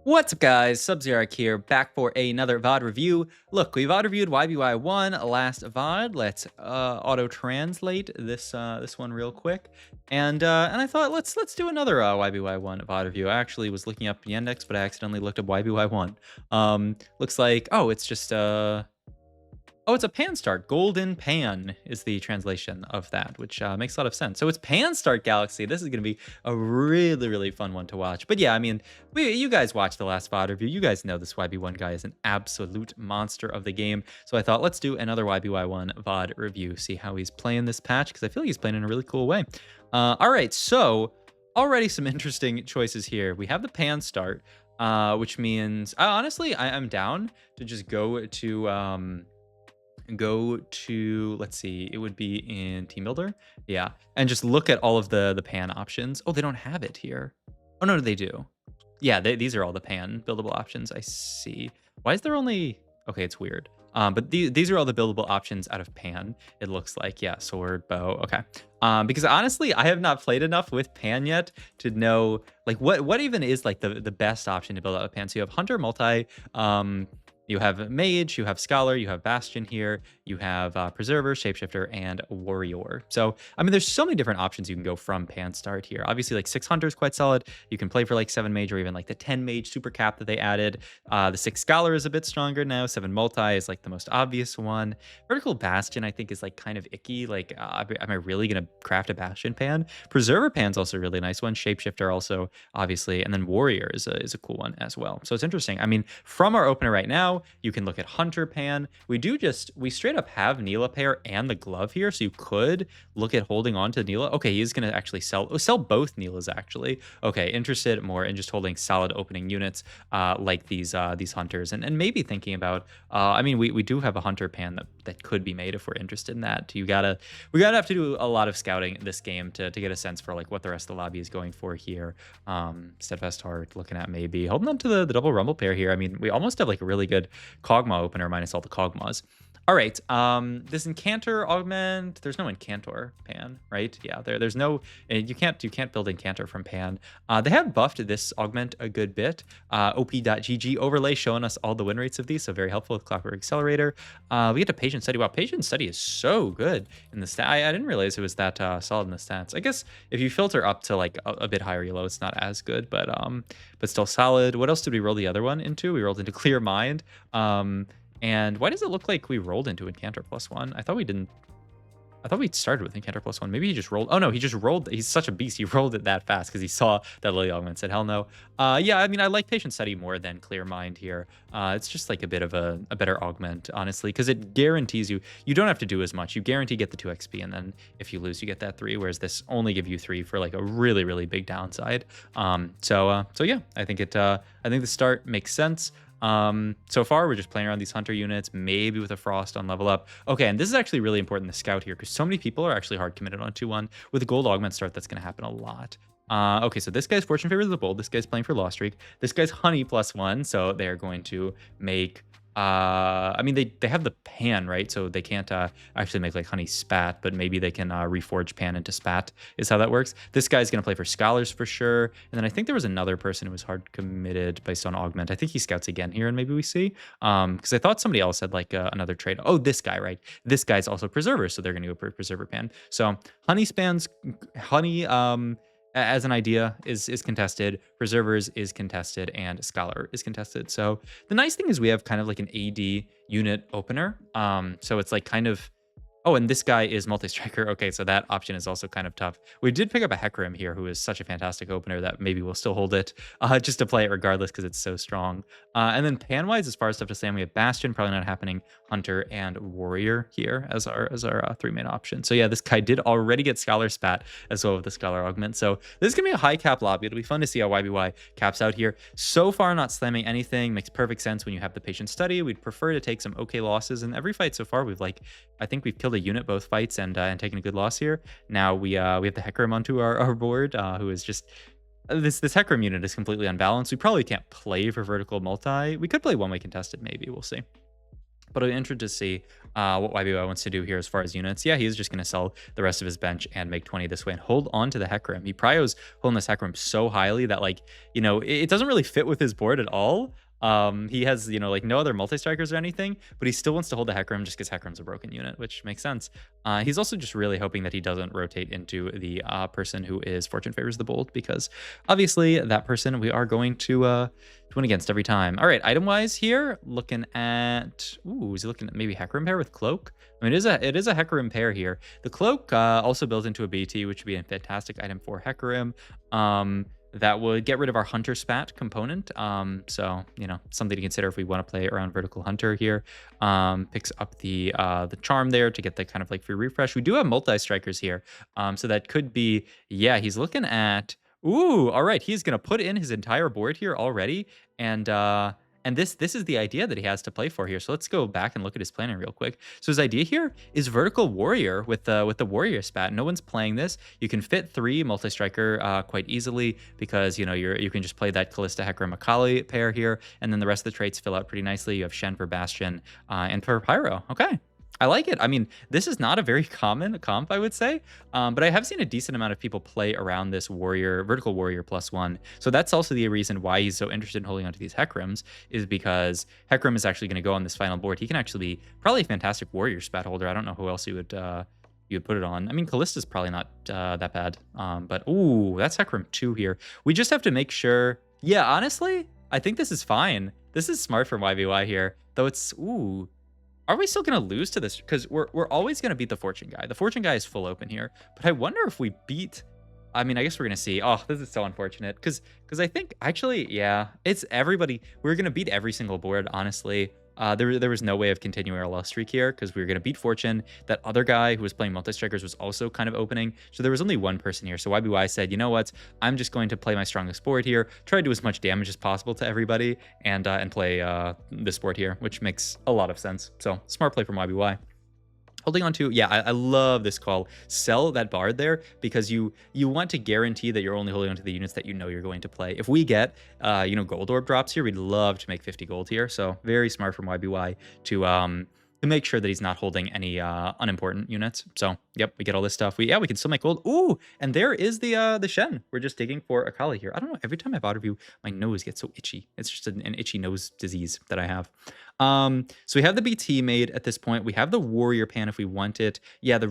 What's up, guys? Sub-Zero here, back for another VOD review. Look, we VOD reviewed YBY1 last VOD. Let's auto-translate this one real quick, and I thought let's do another YBY1 VOD review. I actually was looking up Yandex, but I accidentally looked up YBY1. Looks like it's just oh, it's a pan start. Golden pan is the translation of that, which makes a lot of sense. So it's Pan Start Galaxy. This is going to be a really, really fun one to watch. But yeah, I mean, you guys watched the last VOD review. You guys know this YB1 guy is an absolute monster of the game. So I thought, let's do another YBY1 VOD review, see how he's playing this patch, because I feel like he's playing in a really cool way. All right, so already some interesting choices here. We have the Pan Start, which means, honestly, I'm down to just go to, let's see, it would be in Team Builder, yeah, and just look at all of the pan options. Oh, they don't have it here. Oh no, they do. Yeah, these are all the pan buildable options. I see. Why is there only, okay, it's weird. But these are all the buildable options out of pan, it looks like. Yeah, sword, bow. Okay. Because honestly, I have not played enough with pan yet to know like what even is like the best option to build out a pan. So you have hunter, multi, you have Mage, you have Scholar, you have Bastion here, you have Preserver, Shapeshifter, and Warrior. So, I mean, there's so many different options you can go from Pan Start here. Obviously, like 6 Hunter is quite solid. You can play for like 7 Mage or even like the 10 Mage super cap that they added. The 6 Scholar is a bit stronger now. 7 Multi is like the most obvious one. Vertical Bastion, I think, is like kind of icky. Like, am I really going to craft a Bastion Pan? Preserver Pan's also a really nice one. Shapeshifter also, obviously. And then Warrior is a cool one as well. So it's interesting. I mean, from our opener right now, you can look at Hunter Pan. We straight up have Neela pair and the glove here, so you could look at holding on to Neela. Okay, he's gonna actually sell both Neelas actually. Okay, interested more in just holding solid opening units like these hunters, and maybe thinking about. I mean, we do have a Hunter Pan that could be made if we're interested in that. We gotta have to do a lot of scouting this game to get a sense for like what the rest of the lobby is going for here. Steadfast Heart, looking at maybe holding on to the double rumble pair here. I mean, we almost have like a really good Kog'Maw opener minus all the Kog'Maws. All right, this Incantor augment, there's no Incantor pan, right? Yeah, there's no, you can't build Incantor from pan. They have buffed this augment a good bit. op.gg overlay showing us all the win rates of these, so very helpful with Clockwork Accelerator. We get to Patient Study. Wow, Patient Study is so good in the stat. I didn't realize it was that solid in the stats. I guess if you filter up to like a bit higher elo, it's not as good, but still solid. What else did we roll the other one into? We rolled into Clear Mind. And why does it look like we rolled into Incantor +1? I thought we didn't. I thought we started with Incantor +1. Maybe he just rolled. Oh no, he just rolled. He's such a beast. He rolled it that fast because he saw that Lily Augment and said, hell no. Yeah, I mean, I like Patient Study more than Clear Mind here. It's just like a bit of a better augment, honestly, because it guarantees you don't have to do as much. You guarantee get the 2 XP, and then if you lose, you get that 3, whereas this only give you 3 for like a really, really big downside. So yeah, I think the start makes sense. So far we're just playing around these hunter units, maybe with a frost on level up. Okay, and this is actually really important to scout here because so many people are actually hard committed on 2-1. With a gold augment start, that's going to happen a lot. Okay, so this guy's Fortune Favors the Bold. This guy's playing for Lost Streak. This guy's Honey +1, so they're going to make I mean, they have the pan, right? So they can't actually make like honey spat, but maybe they can reforge pan into spat is how that works. This guy's going to play for Scholars for sure. And then I think there was another person who was hard committed based on augment. I think he scouts again here and maybe we see. Because I thought somebody else had like another trade. Oh, this guy, right? This guy's also Preserver, so they're going to go for Preserver pan. So honey spans, honey as an idea is contested, Preservers is contested, and Scholar is contested. So the nice thing is we have kind of like an AD unit opener. So it's like kind of, oh, and this guy is multi-striker. Okay, so that option is also kind of tough. We did pick up a Hecarim here, who is such a fantastic opener that maybe we'll still hold it just to play it regardless because it's so strong. And then pan-wise, as far as stuff to say, we have Bastion, probably not happening, Hunter, and Warrior here as our 3 main options. So yeah, this guy did already get Scholar Spat as well with the Scholar Augment. So this is going to be a high cap lobby. It'll be fun to see how YBY caps out here. So far, not slamming anything. Makes perfect sense when you have the Patient Study. We'd prefer to take some okay losses. In every fight so far, I think we've killed a unit both fights and taken a good loss here. Now we have the Hecarim onto our board, who is just this Hecarim unit is completely unbalanced. We probably can't play for vertical multi. We could play one-way contested, maybe. We'll see. But I'm interested to see what YBY wants to do here as far as units. Yeah, he's just going to sell the rest of his bench and make 20 this way and hold on to the Hecarim. He Prio's holding this Hecarim so highly that, like, you know, it doesn't really fit with his board at all. He has, you know, like no other multi-strikers or anything, but he still wants to hold the Hecarim just because Hecarim's a broken unit, which makes sense. He's also just really hoping that he doesn't rotate into the person who is Fortune Favors the Bold, because obviously that person we are going to win against every time. All right, item-wise here, looking at, ooh, is he looking at maybe Hecarim pair with Cloak? I mean, it is a Hecarim pair here. The Cloak also built into a BT, which would be a fantastic item for Hecarim. That would get rid of our Hunter Spat component. So, you know, something to consider if we want to play around Vertical Hunter here. Picks up the charm there to get the kind of like free refresh. We do have multi-strikers here. So that could be, yeah, he's looking at, ooh, all right. He's going to put in his entire board here already. And this is the idea that he has to play for here. So let's go back and look at his planning real quick. So his idea here is Vertical Warrior with the Warrior Spat. No one's playing this. You can fit 3 multi-striker quite easily because, you know, you can just play that Callista Hecarim Akali pair here, and then the rest of the traits fill out pretty nicely. You have Shen for Bastion and for Pyro. Okay. I like it. I mean, this is not a very common comp, I would say, but I have seen a decent amount of people play around this Vertical Warrior +1. So that's also the reason why he's so interested in holding onto these Hecarims, is because Hecarim is actually going to go on this final board. He can actually be probably a fantastic Warrior Spat holder. I don't know who else you would put it on. I mean, Callista's probably not that bad, but ooh, that's Hecarim 2 here. We just have to make sure. Yeah, honestly, I think this is fine. This is smart from YBY here, though it's, ooh. Are we still going to lose to this? Because we're always going to beat the Fortune guy. The Fortune guy is full open here. But I wonder if we beat... I mean, I guess we're going to see. Oh, this is so unfortunate. Because I think, actually, yeah, it's everybody. We're going to beat every single board, honestly. There was no way of continuing our loss streak here because we were going to beat Fortune. That other guy who was playing multi-strikers was also kind of opening. So there was only one person here. So YBY said, you know what? I'm just going to play my strongest board here, try to do as much damage as possible to everybody, and play this board here, which makes a lot of sense. So smart play from YBY. Holding on to, yeah, I love this call. Sell that Bard there because you want to guarantee that you're only holding on to the units that you know you're going to play. If we get, you know, gold orb drops here, we'd love to make 50 gold here. So very smart from YBY to make sure that he's not holding any unimportant units. So yep, we get all this stuff. We can still make gold. Ooh, and there is the Shen. We're just digging for Akali here. I don't know. Every time I bot review, my nose gets so itchy. It's just an itchy nose disease that I have. So we have the BT made at this point. We have the Warrior Pan if we want it. Yeah, the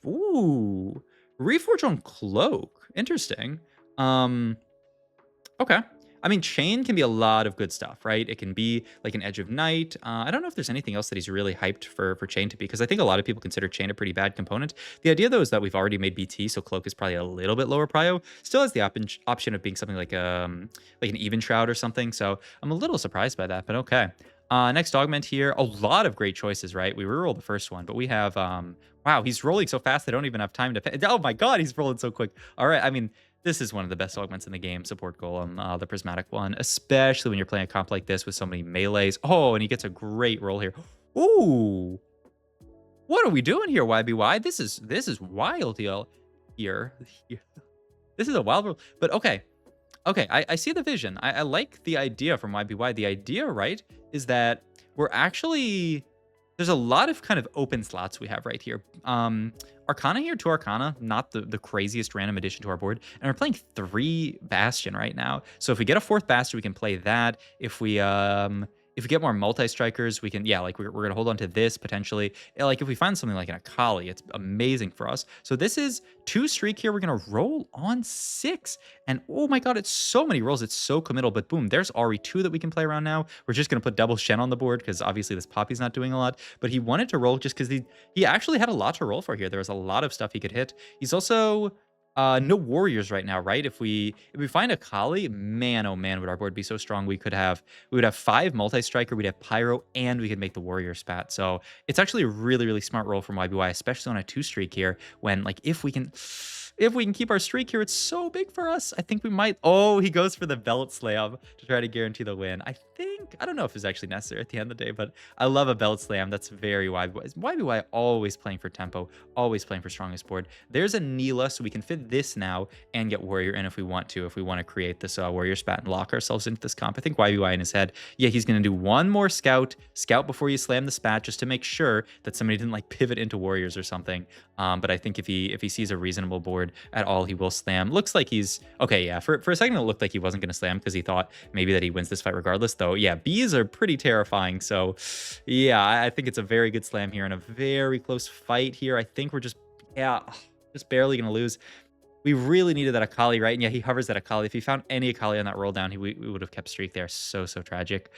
Ooh, Reforge on Cloak. Interesting. Okay. I mean, Chain can be a lot of good stuff, right? It can be like an Edge of Night. I don't know if there's anything else that he's really hyped for Chain to be, because I think a lot of people consider Chain a pretty bad component. The idea, though, is that we've already made BT, so Cloak is probably a little bit lower prio. Still has the option of being something like an Even Shroud or something, so I'm a little surprised by that, but okay. Next augment here, a lot of great choices, right? We rerolled the first one, but we have, wow, he's rolling so fast I don't even have time to pay. Oh my god, he's rolling so quick. All right, I mean, this is one of the best augments in the game, Support Golem, the Prismatic one, especially when you're playing a comp like this with so many melees. Oh, and he gets a great roll here. Ooh, what are we doing here, YBY? This is wild here. This is a wild roll, but okay. Okay, I see the vision. I like the idea from YBY. The idea, right, is that we're actually... There's a lot of kind of open slots we have right here. Arcana here, 2 Arcana, not the craziest random addition to our board. And we're playing 3 Bastion right now. So if we get a 4th Bastion, we can play that. If we get more multi-strikers, we can, yeah, like we're going to hold on to this potentially. Like if we find something like an Akali, it's amazing for us. So this is 2 streak here. We're going to roll on 6. And oh my god, it's so many rolls. It's so committal. But boom, there's RE2 that we can play around now. We're just going to put double Shen on the board because obviously this Poppy's not doing a lot. But he wanted to roll just because he actually had a lot to roll for here. There was a lot of stuff he could hit. He's also... no warriors right now, right? If we find a Kali, man, oh man, would our board be so strong. We would have 5 multi-striker, we'd have Pyro, and we could make the warrior spat. So it's actually a really, really smart roll from YBY, especially on a 2 streak here, when like if we can keep our streak here, it's so big for us. I think we might... Oh, he goes for the belt slam to try to guarantee the win. I think think, I don't know if it's actually necessary at the end of the day, but I love a belt slam. That's very YBY. YBY always playing for tempo, always playing for strongest board. There's a Neela, so we can fit this now and get Warrior in if we want to create this Warrior spat and lock ourselves into this comp. I think YBY in his head, yeah, he's going to do one more scout before you slam the spat, just to make sure that somebody didn't like pivot into Warriors or something. But I think if he sees a reasonable board at all, he will slam. Looks like he's okay. Yeah, for a second it looked like he wasn't going to slam because he thought maybe that he wins this fight regardless, though. Yeah, bees are pretty terrifying. So yeah, I think it's a very good slam here and a very close fight here. I think we're just barely gonna lose. We really needed that Akali, right? And yeah, he hovers that Akali. If he found any Akali on that roll down, we would have kept streak there. So tragic.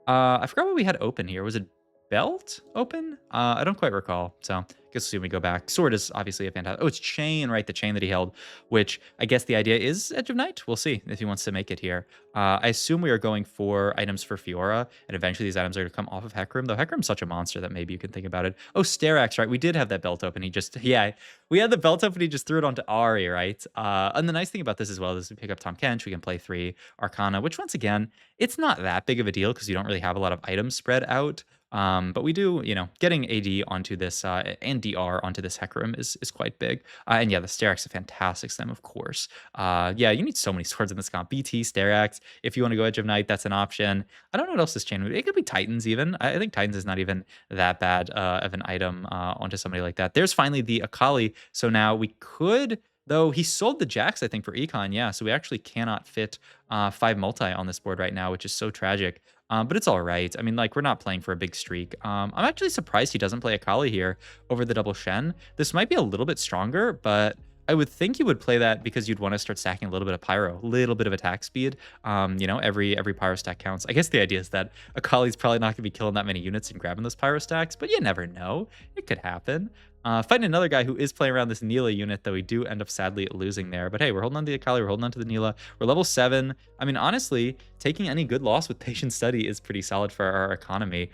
I forgot what we had open here. Was it belt open? I don't quite recall. So guess assume we go back. Sword is obviously a fantastic. Oh, it's chain, right? The chain that he held, which I guess the idea is Edge of Night. We'll see if he wants to make it here. I assume we are going for items for Fiora, and eventually these items are going to come off of Hecarim, though Hecarim's such a monster that maybe you can think about it. Oh, Sterax, right? We did have that belt open. He just, yeah, we had the belt open. He just threw it onto Ari, right? And the nice thing about this as well is we pick up Tom Kench. We can play 3 Arcana, which once again, it's not that big of a deal because you don't really have a lot of items spread out. But we do, getting AD onto this and DR onto this Hecarim is quite big. And yeah, the Sterax is a fantastic slam, of course. Yeah, you need so many swords in this comp. BT, Sterax. If you want to go Edge of Night, that's an option. I don't know what else this chain would be. It could be Titans even. I think Titans is not even that bad of an item onto somebody like that. There's finally the Akali. So now we could, though he sold the Jax, I think, for Econ. Yeah, so we actually cannot fit 5 multi on this board right now, which is so tragic. But it's all right. I mean, like, we're not playing for a big streak. I'm actually surprised he doesn't play Akali here over the double Shen. This might be a little bit stronger, but I would think you would play that because you'd want to start stacking a little bit of pyro, a little bit of attack speed. Every pyro stack counts. I guess the idea is that Akali's probably not going to be killing that many units and grabbing those pyro stacks, but you never know. It could happen. Fighting another guy who is playing around this Neela unit, though we do end up sadly losing there. But hey, we're holding on to the Akali, we're holding on to the Neela. We're level 7. I mean, honestly, taking any good loss with patient study is pretty solid for our economy.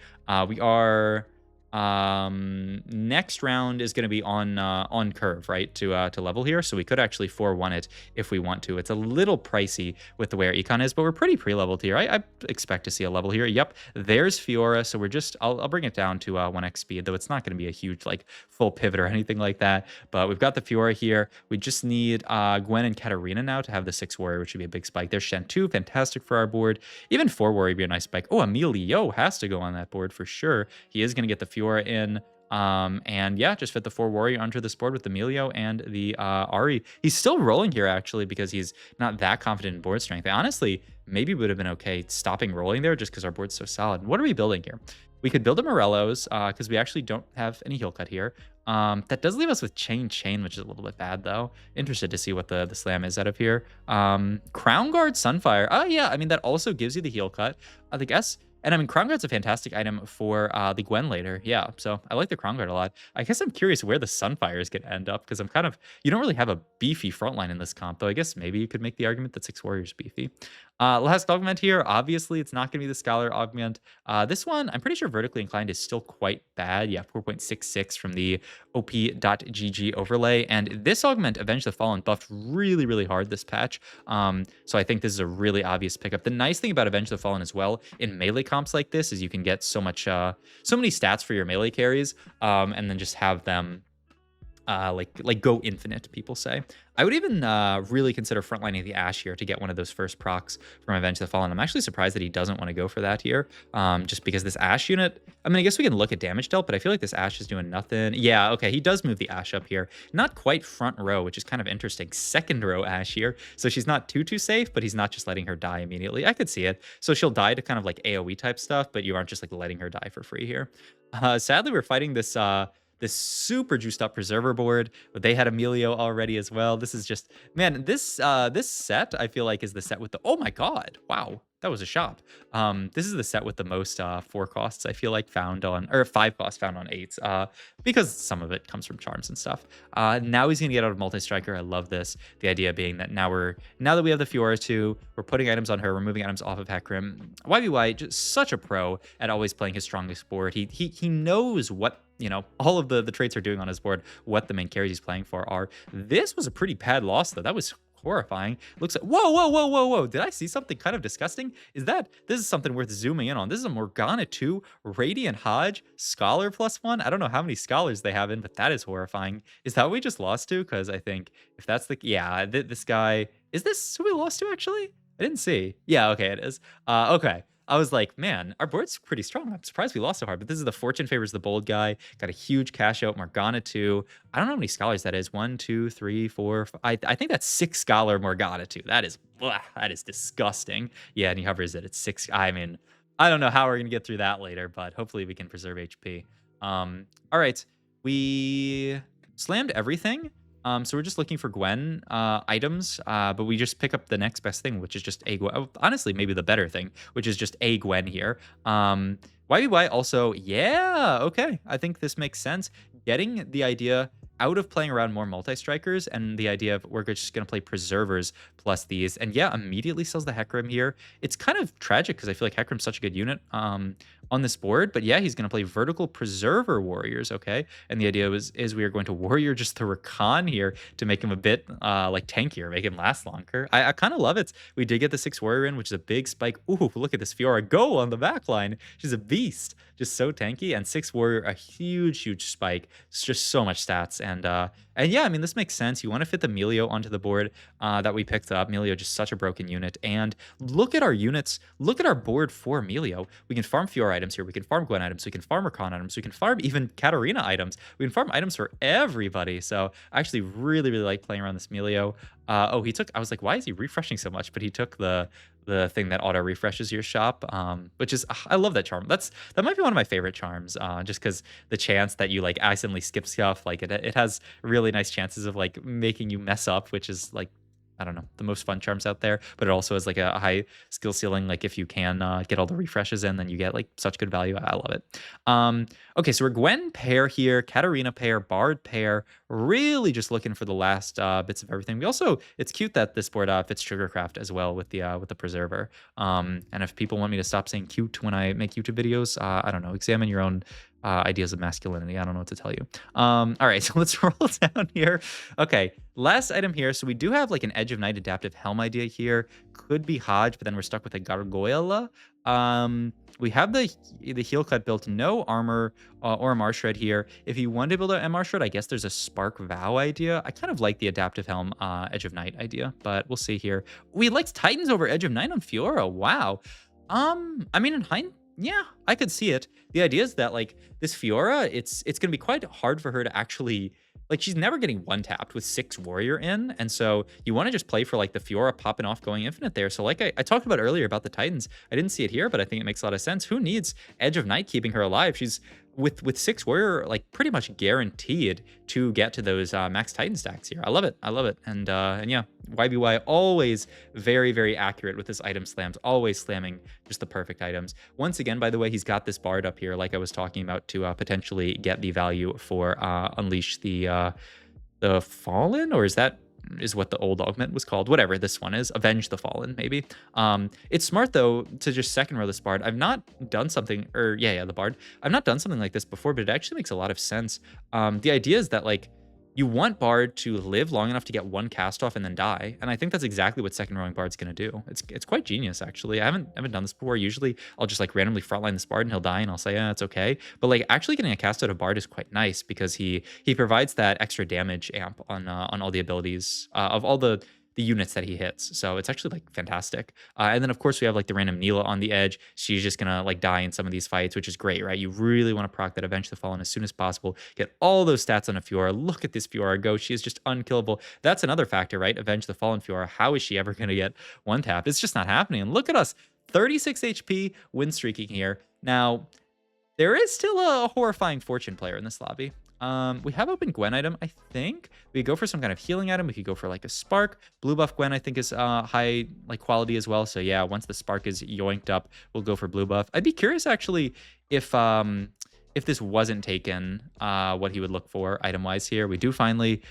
We are... next round is going to be on curve, right, to level here, so we could actually 4-1 it if we want to. It's a little pricey with the way our econ is, but we're pretty pre-leveled here. I expect to see a level here. Yep, there's Fiora, so we're just I'll bring it down to 1x speed, though it's not going to be a huge like full pivot or anything like that. But we've got the Fiora here. We just need Gwen and Katarina now to have the 6 warrior, which would be a big spike. There's Shen 2, fantastic for our board. Even 4 warrior would be a nice spike. Oh, Emilio has to go on that board for sure. He is going to get the Fiora in, and yeah, just fit the 4 warrior onto this board with Emilio and the Ari. He's still rolling here actually because he's not that confident in board strength. Honestly, maybe would have been okay stopping rolling there just because our board's so solid. What are we building here? We could build a Morello's because we actually don't have any heal cut here. That does leave us with chain, which is a little bit bad though. Interested to see what the slam is out of here. Crown Guard Sunfire. Oh yeah, I mean that also gives you the heal cut. I guess. And I mean, Crown Guard's a fantastic item for the Gwen later. Yeah, so I like the Crown Guard a lot. I guess I'm curious where the Sunfire is going to end up because I'm kind of... You don't really have a beefy frontline in this comp, though I guess maybe you could make the argument that 6 Warriors beefy. Last augment here, obviously it's not going to be the Scholar augment. This one, I'm pretty sure Vertically Inclined is still quite bad. Yeah, 4.66 from the op.gg overlay. And this augment, Avenge the Fallen, buffed really, really hard this patch. So I think this is a really obvious pickup. The nice thing about Avenge the Fallen as well in melee comps like this is you can get so many stats for your melee carries, and then just have them like go infinite, people say. I would even really consider frontlining the Ashe here to get one of those first procs from Avenge the Fallen. I'm actually surprised that he doesn't want to go for that here, just because this Ashe unit, I mean, I guess we can look at damage dealt, but I feel like this Ashe is doing nothing. Yeah, okay, he does move the Ashe up here. Not quite front row, which is kind of interesting. Second row Ashe here, so she's not too safe, but he's not just letting her die immediately. I could see it. So she'll die to kind of like AoE type stuff, but you aren't just like letting her die for free here. Sadly, we're fighting this super juiced up preserver board, but they had Emilio already as well. This is just, man, this set I feel like is the set with the, oh my god, wow, that was a shot. This is the set with the most 4 costs I feel like found on, or 5 costs found on 8s, because some of it comes from charms and stuff. Now he's gonna get out of multi-striker. I love this. The idea being that now that we have the Fiora 2, we're putting items on her, we're moving items off of Hecarim. YBY, just such a pro at always playing his strongest board. He knows what, all of the traits are doing on his board, what the main carries he's playing for are. This was a pretty bad loss though. That was horrifying. Looks like, whoa, whoa, whoa, whoa, whoa. Did I see something kind of disgusting? This is something worth zooming in on. This is a Morgana 2 Radiant Hodge Scholar +1. I don't know how many scholars they have in, but that is horrifying. Is that what we just lost to? Because I think if that's the, yeah, this guy, is this who we lost to actually? I didn't see. Yeah, okay, it is. Okay. I was like, man, our board's pretty strong. I'm surprised we lost so hard, but this is the Fortune Favors the Bold guy. Got a huge cash out, Morgana 2. I don't know how many scholars that is. 1, 2, 3, 4. I think that's 6 scholar Morgana 2. That is, blah, that is disgusting. Yeah, and he hovers it. It's 6. I mean, I don't know how we're going to get through that later, but hopefully we can preserve HP. All right. We slammed everything. So we're just looking for Gwen items, but we just pick up the next best thing, which is just a Gwen. Honestly, maybe the better thing, which is just a Gwen here. YBY also, yeah, okay. I think this makes sense. Getting the idea out of playing around more multi-strikers and the idea of we're just going to play preservers plus these. And yeah, immediately sells the Hecarim here. It's kind of tragic because I feel like Hecarim's such a good unit on this board. But yeah, he's going to play vertical preserver warriors, okay? And the idea is we are going to warrior just the Rakan here to make him a bit like tankier, make him last longer. I kind of love it. We did get the 6 warrior in, which is a big spike. Ooh, look at this Fiora go on the back line. She's a beast. Just so tanky. And 6 warrior, a huge spike. It's just so much stats. And yeah, I mean, this makes sense. You want to fit the Melio onto the board that we picked up. Melio, just such a broken unit. And look at our units. Look at our board for Melio. We can farm Fiora items here. We can farm Gwen items. We can farm Rakan items. We can farm even Katarina items. We can farm items for everybody. So I actually really like playing around this Melio. Oh, he took, I was like, why is he refreshing so much? But he took the thing that auto refreshes your shop, which is, I love that charm. That might be one of my favorite charms, just because the chance that you like accidentally skip stuff, like it has really nice chances of like making you mess up, which is like, I don't know, the most fun charms out there, but it also has like a high skill ceiling. Like if you can get all the refreshes in, then you get like such good value. I love it. Okay, so we're Gwen pair here, Katarina pair, Bard pair, really just looking for the last bits of everything. We also, it's cute that this board fits Sugarcraft as well with the Preserver. And if people want me to stop saying cute when I make YouTube videos, I don't know, examine your own ideas of masculinity. I don't know what to tell you. All right, so let's roll down here. Okay, last item here. So we do have like an Edge of Night adaptive helm idea here. Could be Hodge, but then we're stuck with a Gargoyle. We have the heel cut built, no armor or MR shred here. If you want to build an MR shred, I guess there's a Spark Vow idea. I kind of like the adaptive helm Edge of Night idea, but we'll see here. We liked Titans over Edge of Night on Fiora. Wow. I mean, in hindsight, yeah, I could see it. The idea is that like this Fiora, it's gonna be quite hard for her to actually, like, she's never getting one tapped with 6 warrior in, and so you want to just play for like the Fiora popping off going infinite there. So like I talked about earlier about the Titans, I didn't see it here, but I think it makes a lot of sense. Who needs Edge of Night keeping her alive? She's with 6 warrior like pretty much guaranteed to get to those max Titan stacks here. I love it. And yeah, YBY always very accurate with his item slams, always slamming just the perfect items. Once again, by the way, he's got this Bard up here like I was talking about to potentially get the value for Unleash the Fallen, or is what the old augment was called, whatever this one is, Avenge the Fallen, maybe. It's smart though to just second row this Bard. I've not done something, or yeah, the Bard. I've not done something like this before, but it actually makes a lot of sense. The idea is that like you want Bard to live long enough to get one cast off and then die, and I think that's exactly what second rowing Bard's gonna do. It's quite genius actually. I haven't done this before. Usually I'll just like randomly frontline this Bard and he'll die and I'll say, yeah, it's okay. But like actually getting a cast out of Bard is quite nice because he provides that extra damage amp on all the abilities of all the units that he hits. So it's actually like fantastic. And then of course we have like the random Neela on the edge. She's just gonna like die in some of these fights, which is great, right? You really want to proc that Avenge the Fallen as soon as possible. Get all those stats on a Fiora. Look at this Fiora go. She is just unkillable. That's another factor, right? Avenge the Fallen Fiora. How is she ever gonna get one tap? It's just not happening. And look at us, 36 HP win streaking here. Now, there is still a horrifying Fortune player in this lobby. We have open Gwen item, I think. We go for some kind of healing item. We could go for like a Spark. Blue buff Gwen, I think, is high like quality as well. So yeah, once the Spark is yoinked up, we'll go for blue buff. I'd be curious actually if this wasn't taken, what he would look for item-wise here. We do finally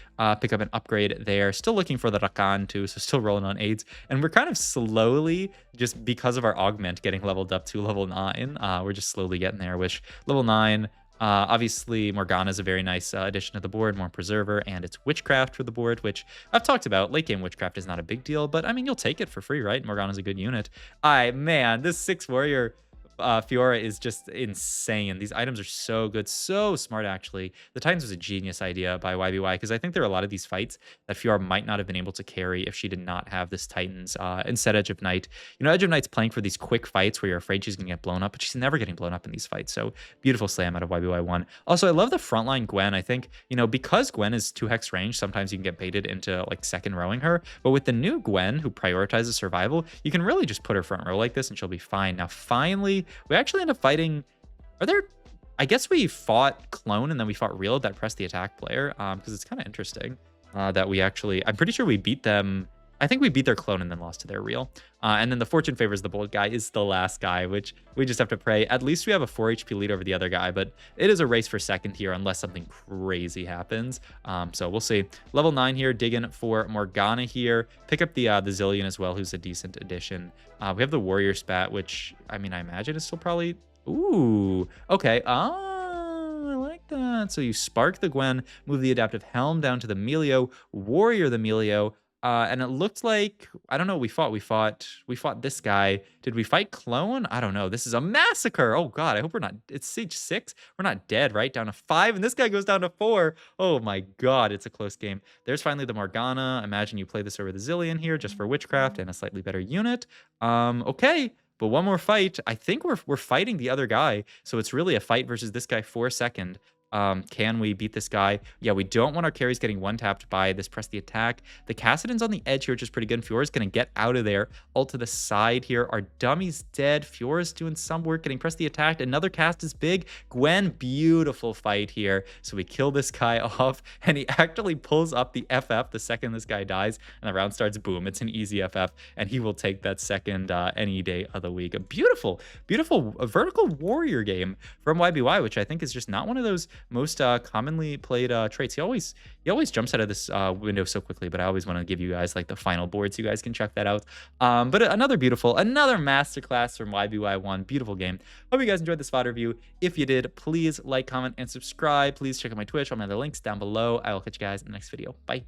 pick up an upgrade there. Still looking for the Rakan too, so still rolling on aids. And we're kind of slowly, just because of our augment getting leveled up to level 9, we're just slowly getting there, which level 9, Obviously, Morgana is a very nice addition to the board, more Preserver, and it's Witchcraft for the board, which I've talked about. Late game Witchcraft is not a big deal, but I mean, you'll take it for free, right? Morgana's a good unit. Man, this 6 Warrior Fiora is just insane. These items are so good, so smart, actually. The Titans was a genius idea by YBY, because I think there are a lot of these fights that Fiora might not have been able to carry if she did not have this Titans instead Edge of Night. You know, Edge of Night's playing for these quick fights where you're afraid she's going to get blown up, but she's never getting blown up in these fights. So beautiful slam out of YBY1. Also, I love the frontline Gwen. I think, you know, because Gwen is 2-hex range, sometimes you can get baited into like second rowing her. But with the new Gwen, who prioritizes survival, you can really just put her front row like this and she'll be fine. Now, finally, we actually end up fighting. Are there? I guess we fought Clone and then we fought Reroll that pressed the attack player, because it's kind of interesting that we actually. I'm pretty sure we beat them. I think we beat their Clone and then lost to their Reroll. And then the Fortune Favors the Bold guy is the last guy, which we just have to pray. At least we have a 4 HP lead over the other guy, but it is a race for second here unless something crazy happens. So we'll see. Level 9 here, dig in for Morgana here. Pick up the Zillion as well, who's a decent addition. We have the Warrior Spat, which, I mean, I imagine is still probably... Ooh, okay. I like that. So you spark the Gwen, move the Adaptive Helm down to the Melio, Warrior the Melio, and it looked like, I don't know, we fought this guy. Did we fight Clone? I don't know. This is a massacre. Oh God, I hope we're not, it's stage 6. We're not dead, right? Down to 5, and this guy goes down to 4. Oh my God, it's a close game. There's finally the Morgana. Imagine you play this over the Zillion here just for Witchcraft and a slightly better unit. Okay. But one more fight. I think we're fighting the other guy. So it's really a fight versus this guy for second. Can we beat this guy? Yeah, we don't want our carries getting one-tapped by this press the attack. The Cassidon's on the edge here, which is pretty good. And Fiora's going to get out of there. Ult to the side here. Our dummy's dead. Fiora's doing some work, getting press the attack. Another cast is big. Gwen, beautiful fight here. So we kill this guy off, and he actually pulls up the FF the second this guy dies, and the round starts. Boom. It's an easy FF, and he will take that second any day of the week. A beautiful, beautiful vertical warrior game from YBY, which I think is just not one of those most commonly played traits. He always jumps out of this window so quickly, but I always want to give you guys like the final board so you guys can check that out. But another masterclass from YBY1. Beautiful game. Hope you guys enjoyed this VOD review. If you did, please like, comment, and subscribe. Please check out my Twitch. All my other links down below. I will catch you guys in the next video. Bye.